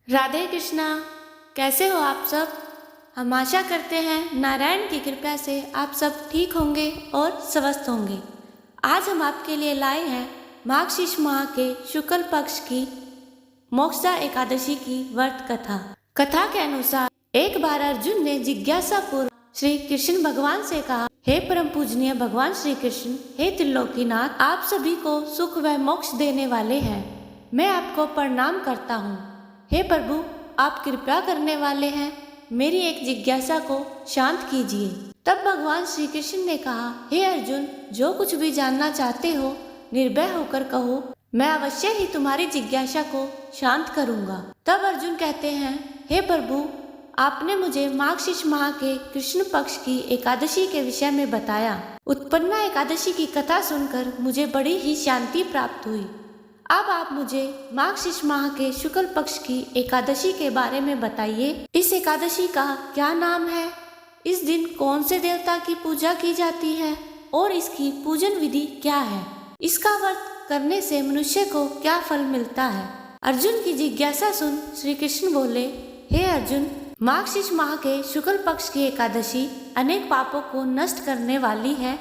राधे कृष्णा। कैसे हो आप सब? हम आशा करते हैं नारायण की कृपा से आप सब ठीक होंगे और स्वस्थ होंगे। आज हम आपके लिए लाए हैं मार्गशीर्ष माह के शुक्ल पक्ष की मोक्षदा एकादशी की व्रत कथा। कथा के अनुसार एक बार अर्जुन ने जिज्ञासा पूर्वक श्री कृष्ण भगवान से कहा, हे परम पूजनीय भगवान श्री कृष्ण, हे त्रिलोकीनाथ, आप सभी को सुख व मोक्ष देने वाले हैं। मैं आपको प्रणाम करता हूँ। हे प्रभु, आप कृपा करने वाले हैं, मेरी एक जिज्ञासा को शांत कीजिए। तब भगवान श्री कृष्ण ने कहा, हे अर्जुन, जो कुछ भी जानना चाहते हो निर्भय होकर कहो, मैं अवश्य ही तुम्हारी जिज्ञासा को शांत करूंगा। तब अर्जुन कहते हैं, हे प्रभु, आपने मुझे मार्गशीर्ष माह के कृष्ण पक्ष की एकादशी के विषय में बताया। उत्पन्ना एकादशी की कथा सुनकर मुझे बड़ी ही शांति प्राप्त हुई। अब आप मुझे मार्गशीर्ष माह के शुक्ल पक्ष की एकादशी के बारे में बताइए। इस एकादशी का क्या नाम है? इस दिन कौन से देवता की पूजा की जाती है और इसकी पूजन विधि क्या है? इसका व्रत करने से मनुष्य को क्या फल मिलता है? अर्जुन की जिज्ञासा सुन श्री कृष्ण बोले, हे अर्जुन, मार्गशीर्ष माह के शुक्ल पक्ष की एकादशी अनेक पापों को नष्ट करने वाली है।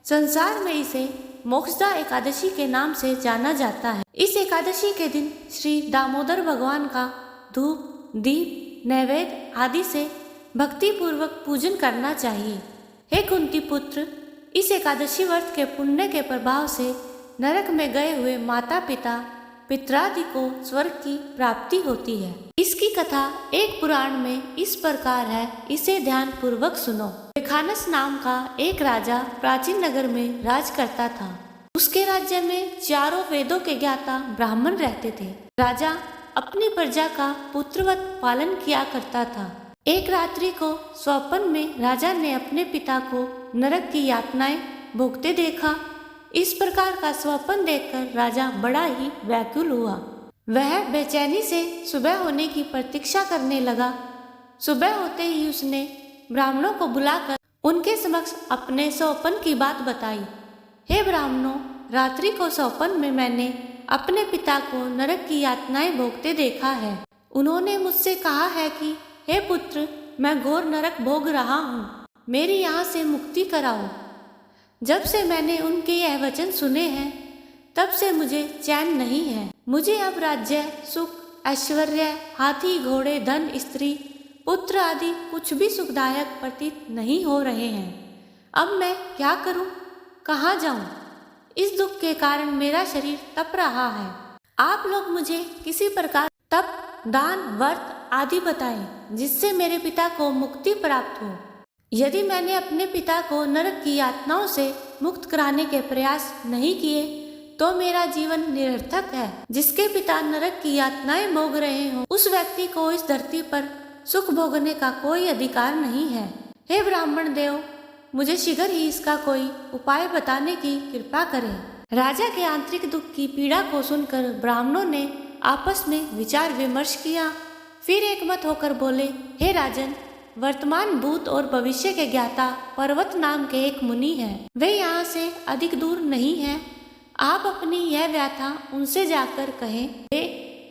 संसार में इसे मोक्षदा एकादशी के नाम से जाना जाता है। इस एकादशी के दिन श्री दामोदर भगवान का धूप, दीप, नैवेद्य आदि से भक्ति पूर्वक पूजन करना चाहिए। हे कुंती पुत्र, इस एकादशी व्रत के पुण्य के प्रभाव से नरक में गए हुए माता पिता पितरादि को स्वर्ग की प्राप्ति होती है। इसकी कथा एक पुराण में इस प्रकार है, इसे ध्यान पूर्वक सुनो। बेखानस नाम का एक राजा प्राचीन नगर में राज करता था। उसके राज्य में चारों वेदों के ज्ञाता ब्राह्मण रहते थे। राजा अपनी प्रजा का पुत्रवत पालन किया करता था। एक रात्रि को स्वप्न में राजा ने अपने पिता को नरक की यातनाएं भोगते देखा। इस प्रकार का स्वप्न देखकर राजा बड़ा ही व्याकुल हुआ। वह बेचैनी से सुबह होने की प्रतीक्षा करने लगा। सुबह होते ही उसने ब्राह्मणों को बुलाकर उनके समक्ष अपने स्वप्न की बात बताई। हे ब्राह्मणों, रात्रि को स्वप्न में मैंने अपने पिता को नरक की यातनाएं भोगते देखा है। उन्होंने मुझसे कहा है कि हे पुत्र, मैं घोर नरक भोग रहा हूँ, मेरी यहाँ से मुक्ति कराओ। जब से मैंने उनके यह वचन सुने हैं, तब से मुझे चैन नहीं है। मुझे अब राज्य, सुख, ऐश्वर्य, हाथी, घोड़े, धन, स्त्री, पुत्र आदि कुछ भी सुखदायक प्रतीत नहीं हो रहे हैं। अब मैं क्या करूं? कहाँ जाऊं? इस दुख के कारण मेरा शरीर तप रहा है। आप लोग मुझे किसी प्रकार तप, दान, व्रत आदि बताएं, जिससे मेरे पिता को मुक्ति प्राप्त हो। यदि मैंने अपने पिता को नरक की यातनाओं से मुक्त कराने के प्रयास नहीं किए तो मेरा जीवन निरर्थक है। जिसके पिता नरक की यातनाएं भोग रहे हों, उस व्यक्ति को इस धरती पर सुख भोगने का कोई अधिकार नहीं है। हे ब्राह्मण देव, मुझे शीघ्र ही इसका कोई उपाय बताने की कृपा करें। राजा के आंतरिक दुख की पीड़ा को सुनकर ब्राह्मणों ने आपस में विचार विमर्श किया। फिर एकमत होकर बोले, हे राजन, वर्तमान, भूत और भविष्य के ज्ञाता पर्वत नाम के एक मुनि हैं। वे यहाँ से अधिक दूर नहीं हैं। आप अपनी यह व्यथा उनसे जाकर कहें, वे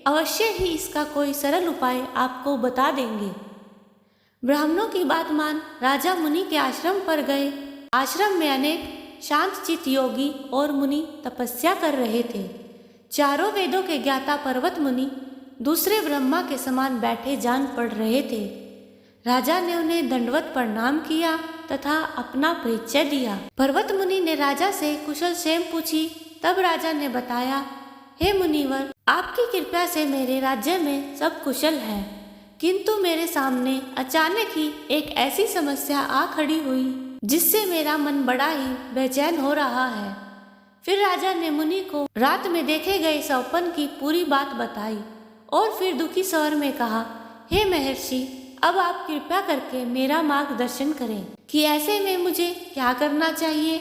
अवश्य ही इसका कोई सरल उपाय आपको बता देंगे। ब्राह्मणों की बात मान राजा मुनि के आश्रम पर गए। आश्रम में अनेक शांत चित्त योगी और मुनि तपस्या कर रहे थे। चारों वेदों के ज्ञाता पर्वत मुनि दूसरे ब्रह्मा के समान बैठे जान पड़ रहे थे। राजा ने उन्हें दंडवत प्रणाम किया तथा अपना परिचय दिया। पर्वत मुनि ने राजा से कुशल क्षेम पूछी। तब राजा ने बताया, हे मुनिवर, आपकी कृपा से मेरे राज्य में सब कुशल है, किंतु मेरे सामने अचानक ही एक ऐसी समस्या आ खड़ी हुई जिससे मेरा मन बड़ा ही बेचैन हो रहा है। फिर राजा ने मुनि को रात में देखे गए स्वप्न की पूरी बात बताई और फिर दुखी स्वर में कहा, हे महर्षि, अब आप कृपया करके मेरा मार्गदर्शन करें कि ऐसे में मुझे क्या करना चाहिए,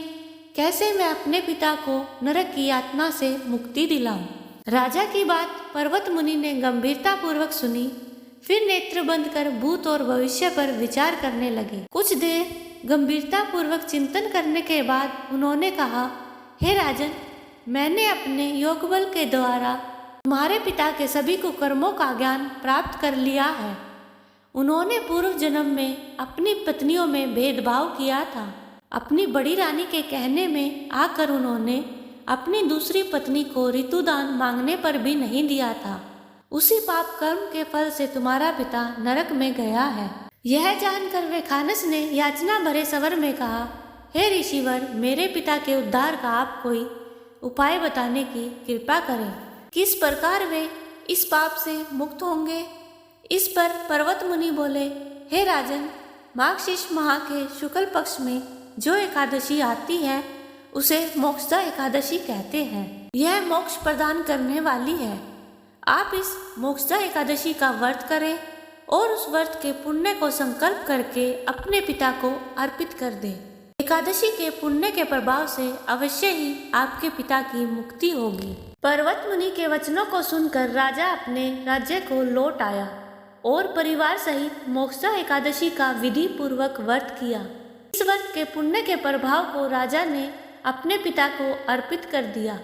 कैसे मैं अपने पिता को नरक की यातना से मुक्ति दिलाऊं। राजा की बात पर्वत मुनि ने गंभीरता पूर्वक सुनी। फिर नेत्र बंद कर भूत और भविष्य पर विचार करने लगे। कुछ देर गंभीरता पूर्वक चिंतन करने के बाद उन्होंने कहा, हे राजन, मैंने अपने योग बल के द्वारा तुम्हारे पिता के सभी कुकर्मों का ज्ञान प्राप्त कर लिया है। उन्होंने पूर्व जन्म में अपनी पत्नियों में भेदभाव किया था। अपनी बड़ी रानी के कहने में आकर उन्होंने अपनी दूसरी पत्नी को ऋतुदान मांगने पर भी नहीं दिया था। उसी पाप कर्म के फल से तुम्हारा पिता नरक में गया है। यह जानकर वे खानस ने याचना भरे स्वर में कहा, हे ऋषिवर, मेरे पिता के उद्धार का आप कोई उपाय बताने की कृपा करें। किस प्रकार वे इस पाप से मुक्त होंगे? इस पर पर्वत मुनि बोले, हे राजन, मार्गशीर्ष माह के शुक्ल पक्ष में जो एकादशी आती है उसे मोक्षदा एकादशी कहते हैं। यह मोक्ष प्रदान करने वाली है। आप इस मोक्षदा एकादशी का व्रत करें और उस व्रत के पुण्य को संकल्प करके अपने पिता को अर्पित कर दें। एकादशी के पुण्य के प्रभाव से अवश्य ही आपके पिता की मुक्ति होगी। पर्वत मुनि के वचनों को सुनकर राजा अपने राज्य को लौट आया और परिवार सहित मोक्षदा एकादशी का विधि पूर्वक व्रत किया। इस व्रत के पुण्य के प्रभाव को राजा ने अपने पिता को अर्पित कर दिया।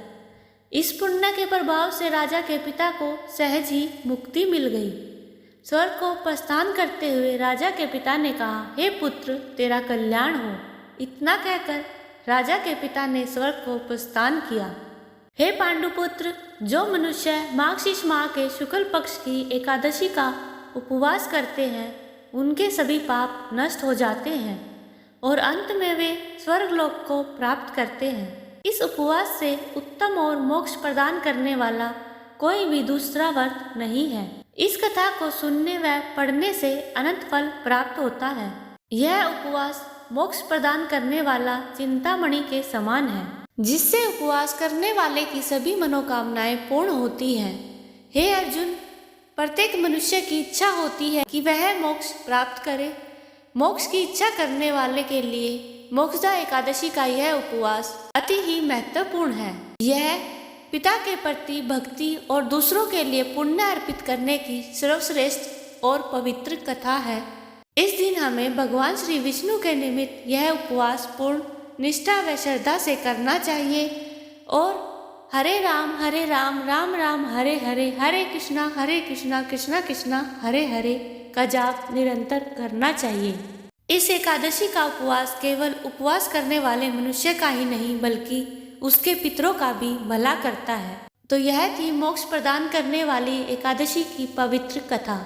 इस पुण्य के प्रभाव से राजा के पिता को सहज ही मुक्ति मिल गई। स्वर्ग को प्रस्थान करते हुए राजा के पिता ने कहा, हे पुत्र, तेरा कल्याण हो। इतना कहकर राजा के पिता ने स्वर्ग को प्रस्थान किया। हे पांडुपुत्र, जो मनुष्य मार्गशीर्ष माह के शुक्ल पक्ष की एकादशी का उपवास करते हैं उनके सभी पाप नष्ट हो जाते हैं और अंत में वे स्वर्गलोक को प्राप्त करते हैं। इस उपवास से उत्तम और मोक्ष प्रदान करने वाला कोई भी दूसरा व्रत नहीं है। इस कथा को सुनने व पढ़ने से अनंत फल प्राप्त होता है। यह उपवास मोक्ष प्रदान करने वाला चिंतामणि के समान है, जिससे उपवास करने वाले की सभी मनोकामनाएं पूर्ण होती हैं। हे अर्जुन, प्रत्येक मनुष्य की इच्छा होती है कि वह मोक्ष प्राप्त करे। मोक्ष की इच्छा करने वाले के लिए मोक्षदा एकादशी का यह उपवास अति ही महत्वपूर्ण है। यह पिता के प्रति भक्ति और दूसरों के लिए पुण्य अर्पित करने की सर्वश्रेष्ठ और पवित्र कथा है। इस दिन हमें भगवान श्री विष्णु के निमित्त यह उपवास पूर्ण निष्ठा व श्रद्धा से करना चाहिए और हरे राम राम राम हरे हरे, हरे कृष्णा कृष्णा कृष्णा हरे हरे का जाप निरंतर करना चाहिए। इस एकादशी का उपवास केवल उपवास करने वाले मनुष्य का ही नहीं बल्कि उसके पितरों का भी भला करता है। तो यह थी मोक्ष प्रदान करने वाली एकादशी की पवित्र कथा।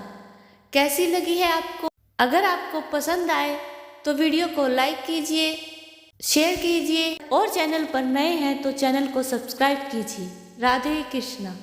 कैसी लगी है आपको? अगर आपको पसंद आए तो वीडियो को लाइक कीजिए, शेयर कीजिए और चैनल पर नए हैं तो चैनल को सब्सक्राइब कीजिए। राधे कृष्णा।